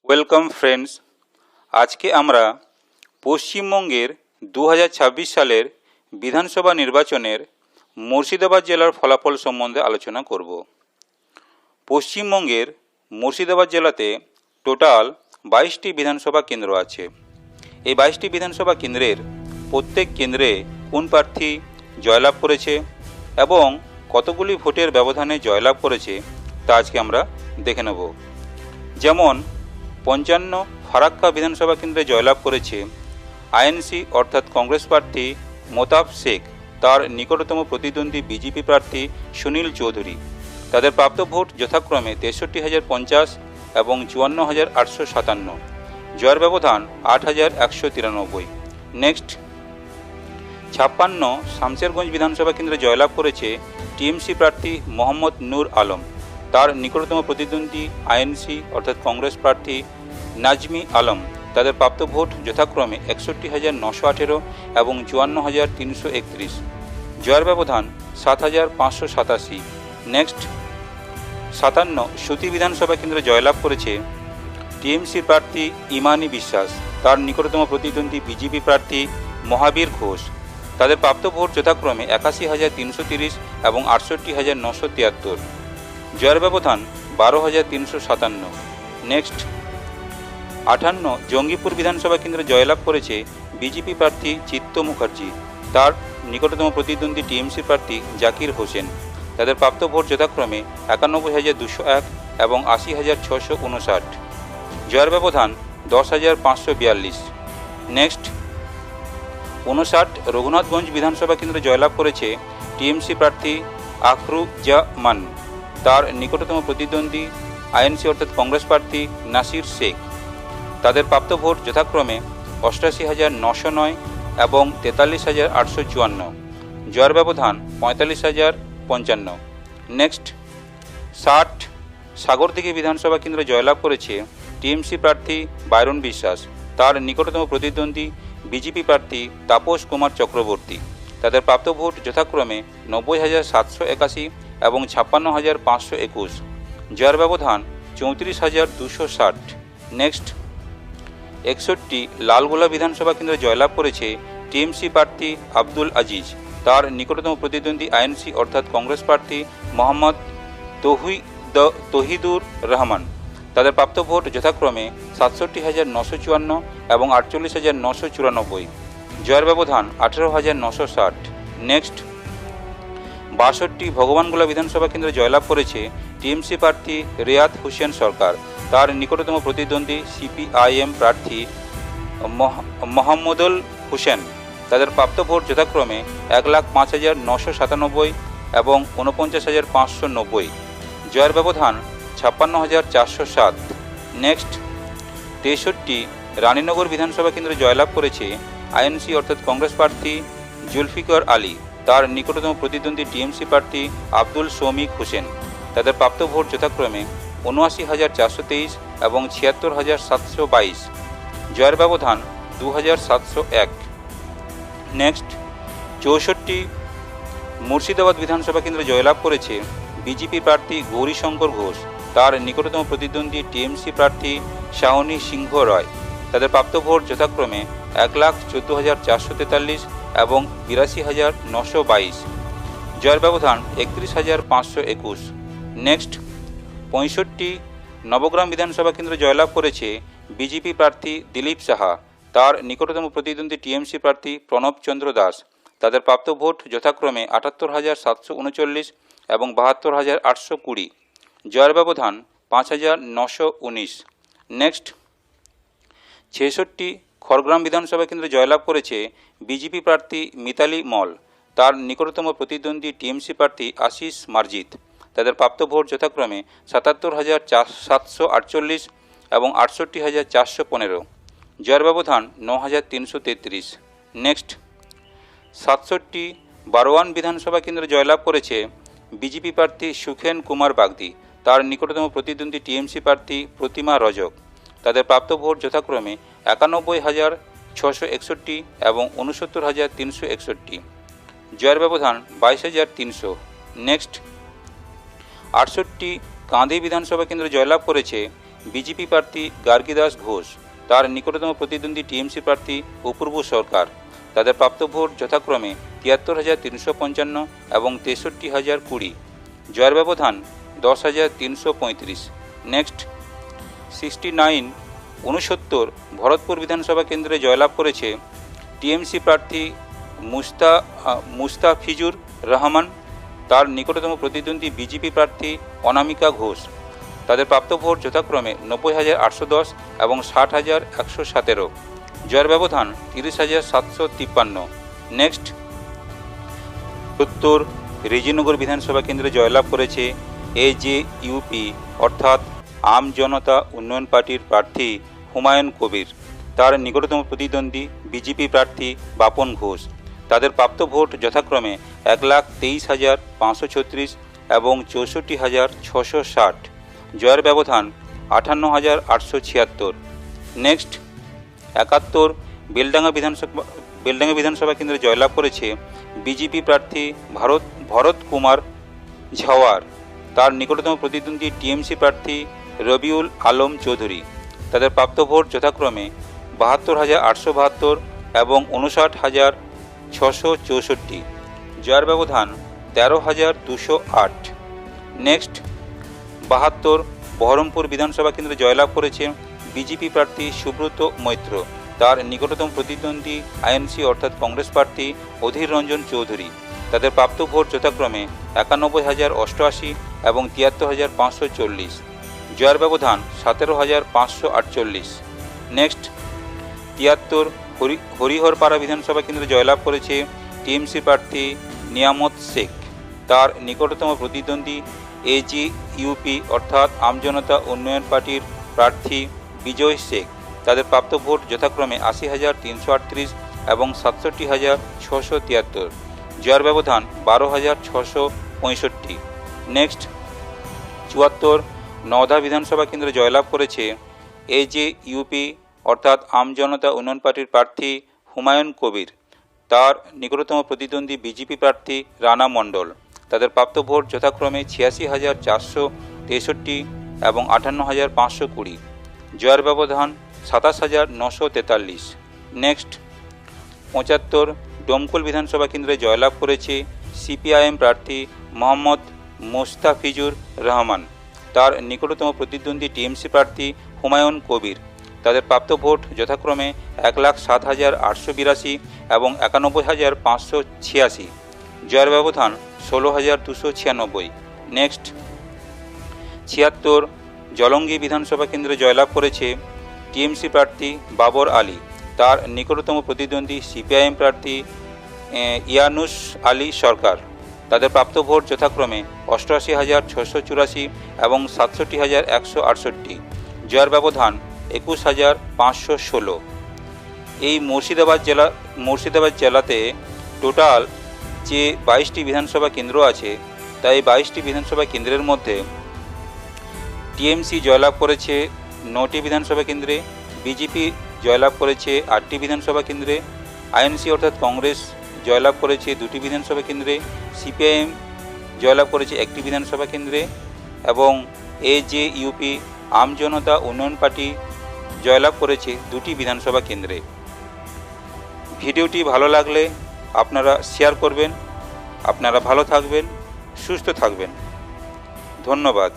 Welcome friends, আজকে আমরা পশ্চিমবঙ্গের 2026 সালের বিধানসভা নির্বাচনের মুর্শিদাবাদ জেলার ফলাফল সম্বন্ধে আলোচনা করব। পশ্চিমবঙ্গের মুর্শিদাবাদ জেলাতে টোটাল 22টি বিধানসভা কেন্দ্র আছে। এই 22টি বিধানসভা কেন্দ্রের প্রত্যেক কেন্দ্রে কোন প্রার্থী জয়লাভ করেছে এবং কতগুলি ভোটের ব্যবধানে জয়লাভ করেছে তা আজকে আমরা দেখে নেব। যেমন 55 ফারাক্কা বিধানসভা কেন্দ্রে জয়লাভ করেছে আইএনসি অর্থাৎ কংগ্রেস প্রার্থী মোতাব শেখ, তার নিকটতম প্রতিদ্বন্দ্বী বিজেপি প্রার্থী সুনীল চৌধুরী। তাদের প্রাপ্ত ভোট যথাক্রমে 63,050 এবং 54,857। জয়ের ব্যবধান 8,193। নেক্সট, 56 শামশেরগঞ্জ বিধানসভা কেন্দ্রে জয়লাভ করেছে টিএমসি প্রার্থী মোহাম্মদ নূর আলম, তার নিকটতম প্রতিদ্বন্দ্বী আইএনসি অর্থাৎ কংগ্রেস প্রার্থী নাজমি আলম। তাদের প্রাপ্ত ভোট যথাক্রমে 61,918 এবং 54,331। জয়ের ব্যবধান 7,587। নেক্সট, 57 সুতি বিধানসভা কেন্দ্রে জয়লাভ করেছে টিএমসি প্রার্থী ইমানি বিশ্বাস, তার নিকটতম প্রতিদ্বন্দ্বী বিজেপি প্রার্থী মহাবীর ঘোষ। তাদের প্রাপ্ত ভোট যথাক্রমে 81,330 এবং 68,973। জয়ের ব্যবধান 12,357। নেক্সট, 58 জঙ্গিপুর বিধানসভা কেন্দ্রে জয়লাভ করেছে বিজেপি প্রার্থী চিত্ত মুখার্জি, তার নিকটতম প্রতিদ্বন্দ্বী টিএমসি প্রার্থী জাকির হোসেন। তাদের প্রাপ্ত ভোট যথাক্রমে 91,201 এবং 80,659। জয়ের ব্যবধান 10,542। নেক্সট, 59 রঘুনাথগঞ্জ বিধানসভা কেন্দ্রে জয়লাভ করেছে টিএমসি প্রার্থী আখরুজ্জামান, তার নিকটতম প্রতিদ্বন্দ্বী আইএনসি অর্থাৎ কংগ্রেস প্রার্থী নাসির শেখ। তাদের প্রাপ্ত ভোট যথাক্রমে 88,909 এবং 43,854। জয়ের ব্যবধান 45,055। নেক্সট, 60 সাগরদিঘি বিধানসভা কেন্দ্রে জয়লাভ করেছে টিএমসি প্রার্থী বাইরন বিশ্বাস, তার নিকটতম প্রতিদ্বন্দ্বী বিজেপি প্রার্থী তাপস কুমার চক্রবর্তী। তাদের প্রাপ্ত ভোট যথাক্রমে 90,781 এবং 56,521। জয়ের ব্যবধান 34,260। নেক্সট, 61 লালগোলা বিধানসভা কেন্দ্রে জয়লাভ করেছে টিএমসি প্রার্থী আব্দুল আজিজ, তার নিকটতম প্রতিদ্বন্দ্বী আইএনসি অর্থাৎ কংগ্রেস প্রার্থী মোহাম্মদ তহিদুর রহমান। তাদের প্রাপ্ত ভোট যথাক্রমে 67,954 এবং 48,994। জয়ের ব্যবধান 18,960। নেক্সট, 62 ভগবানগোলা বিধানসভা কেন্দ্রে জয়লাভ করেছে টিএমসি প্রার্থী রিয়াদ হোসেন সরকার, তার নিকটতম প্রতিদ্বন্দ্বী সিপিআইএম প্রার্থী মোহাম্মদুল হোসেন। তাদের প্রাপ্ত ভোট যথাক্রমে 1,05,997 এবং 49,590। জয়ের ব্যবধান 56,407। নেক্সট, 63 রানীনগর বিধানসভা কেন্দ্রে জয়লাভ করেছে আইএনসি অর্থাৎ কংগ্রেস প্রার্থী জুলফিকার আলী, তার নিকটতম প্রতিদ্বন্দ্বী টিএমসি প্রার্থী আব্দুল শৌমিক হোসেন। তাদের প্রাপ্ত ভোট যথাক্রমে 79,423 এবং 76,722। জয়ের ব্যবধান 2,701। নেক্সট, 64 মুর্শিদাবাদ বিধানসভা কেন্দ্রে জয়লাভ করেছে বিজেপি প্রার্থী গৌরীশঙ্কর ঘোষ, তার নিকটতম প্রতিদ্বন্দ্বী টিএমসি প্রার্থী শাওনী সিংহ রয়। তাদের প্রাপ্ত ভোট যথাক্রমে 1,14,443 এবং 82,922। জয়ের ব্যবধান 31,521। নেক্সট, 65 নবগ্রাম বিধানসভা কেন্দ্রে জয়লাভ করেছে বিজেপি প্রার্থী দিলীপ সাহা, তার নিকটতম প্রতিদ্বন্দ্বী টিএমসি প্রার্থী প্রণব চন্দ্র দাস। তাদের প্রাপ্ত ভোট যথাক্রমে 78,739 এবং 72,820। জয়ের ব্যবধান 5,919। নেক্সট, 66 খড়গ্রাম বিধানসভা কেন্দ্রে জয়লাভ করেছে বিজেপি প্রার্থী মিতালি মল, তার নিকটতম প্রতিদ্বন্দ্বী টিএমসি প্রার্থী আশিস মার্জিত। তাদের প্রাপ্ত ভোট যথাক্রমে 77,748 এবং 68,415। জয়ের ব্যবধান 9,333। নেক্সট, 67 বারোয়ান বিধানসভা কেন্দ্রে জয়লাভ করেছে বিজেপি প্রার্থী সুখেন কুমার বাগদি, তার নিকটতম প্রতিদ্বন্দ্বী টিএমসি প্রার্থী প্রতিমা রজক। তাদের প্রাপ্ত ভোট যথাক্রমে 91,661 এবং 69,361। জয়ের ব্যবধান 22,300। নেক্সট, 68 কাঁদি বিধানসভা কেন্দ্রে জয়লাভ করেছে বিজেপি প্রার্থী গার্গীদাস ঘোষ, তার নিকটতম প্রতিদ্বন্দ্বী টিএমসি প্রার্থী অপূর্ব সরকার। তাদের প্রাপ্ত ভোট যথাক্রমে ৭৩,৩৫৫ এবং ৬৩,০২০। জয়ের ব্যবধান ১০,৩৩৫। নেক্সট 69 ভরতপুর বিধানসভা কেন্দ্রে জয়লাভ করেছে টিএমসি প্রার্থী মুস্তাফিজুর রহমান, তার নিকটতম প্রতিদ্বন্দ্বী বিজেপি প্রার্থী অনামিকা ঘোষ। তাদের প্রাপ্ত ভোট যথাক্রমে ৯০,৮১০ এবং ৬০,১১৭। জয়ের ব্যবধান ৩০,৭৫৩। নেক্সট ৭০ রেজিনগর বিধানসভা কেন্দ্রে জয়লাভ করেছে এজেইউপি অর্থাৎ আম জনতা উন্নয়ন পার্টির প্রার্থী হুমায়ুন কবির, তার নিকটতম প্রতিদ্বন্দ্বী বিজেপি প্রার্থী বাপন ঘোষ। তাদের প্রাপ্ত ভোট যথাক্রমে ১,২৩,৫৩৬ এবং ৬৪,৬৬০। জয়ের ব্যবধান ৫৮,৮৭৬। নেক্সট ৭১ বেলডাঙ্গা বিধানসভা কেন্দ্রে জয়লাভ করেছে বিজেপি প্রার্থী ভরত কুমার ঝাওয়ার, তার নিকটতম প্রতিদ্বন্দ্বী টিএমসি প্রার্থী রবিউল আলম চৌধুরী। তাদের প্রাপ্ত ভোট যথাক্রমে ৭২,৮৭২ এবং ৫৯,৬৬৪। জয়ের ব্যবধান ১৩,২০৮। নেক্সট ৭২ বহরমপুর বিধানসভা কেন্দ্রে জয়লাভ করেছে বিজেপি প্রার্থী সুব্রত মৈত্র, তার নিকটতম প্রতিদ্বন্দ্বী আইএনসি অর্থাৎ কংগ্রেস প্রার্থী অধীর রঞ্জন চৌধুরী। তাদের প্রাপ্ত ভোট যথাক্রমে ৯১,০৮৮ এবং ৭৩,৫৪০। জয়ের ব্যবধান ১৭,৫৪৮। নেক্সট ৭৩ হরিহরপাড়া বিধানসভা কেন্দ্রে জয়লাভ করেছে টিএমসি প্রার্থী নিয়ামত শেখ, তার নিকটতম প্রতিদ্বন্দ্বী এজেইউপি অর্থাৎ আমজনতা উন্নয়ন পার্টির প্রার্থী বিজয় শেখ। তাদের প্রাপ্ত ভোট যথাক্রমে ৮০,৩৩৮ এবং ৬৭,৬৭৩। জয়ের ব্যবধান ১২,৬৬৫। নেক্সট ৭৪ নওদা বিধানসভা কেন্দ্রে জয়লাভ করেছে এজেইউপি অর্থাৎ আমজনতা উন্নয়ন পার্টির প্রার্থী হুমায়ুন কবির, তার নিকটতম প্রতিদ্বন্দ্বী বিজেপি প্রার্থী রানা মণ্ডল। তাদের প্রাপ্ত ভোট যথাক্রমে ৮৬,৪৬৩ এবং ৫৮,৫২০। জয়ের ব্যবধান ২৭,৯৪৩। নেক্সট ৭৫ ডোমকল বিধানসভা কেন্দ্রে জয়লাভ করেছে সিপিআইএম প্রার্থী মোহাম্মদ মুস্তাফিজুর রহমান, তার নিকটতম প্রতিদ্বন্দ্বী টিএমসি প্রার্থী হুমায়ুন কবির। তাদের প্রাপ্ত ভোট যথাক্রমে ১,০৭,৮৮২ এবং ৯১,৫৮৬। জয়ের ব্যবধান ১৬,২৯৬। নেক্সট ৭৬ জলঙ্গি বিধানসভা কেন্দ্রে জয়লাভ করেছে টিএমসি প্রার্থী বাবর আলী, তার নিকটতম প্রতিদ্বন্দ্বী সিপিআইএম প্রার্থী ইয়ানুস আলী সরকার। তাদের প্রাপ্ত ভোট যথাক্রমে ৮৮,৬৮৪ এবং ৬৭,১৬৮। জয়ের ব্যবধান ২১,৫১৬। এই মুর্শিদাবাদ জেলাতে টোটাল যে ২২টি বিধানসভা কেন্দ্র আছে, তাই ২২টি বিধানসভা কেন্দ্রের মধ্যে টিএমসি জয়লাভ করেছে ৯টি বিধানসভা কেন্দ্রে, বিজেপি জয়লাভ করেছে ৮টি বিধানসভা কেন্দ্রে, আইএনসি অর্থাৎ কংগ্রেস জয়লাভ করেছে ২টি বিধানসভা কেন্দ্রে, সিপিআইএম জয়লাভ করেছে ১টি বিধানসভা কেন্দ্রে এবং এজেইউপি আমজনতা উন্নয়ন পার্টি জয়লাভ করেছে ২টি বিধানসভা কেন্দ্রে। ভিডিওটি ভালো লাগলে আপনারা শেয়ার করবেন। আপনারা ভালো থাকবেন, সুস্থ থাকবেন। ধন্যবাদ।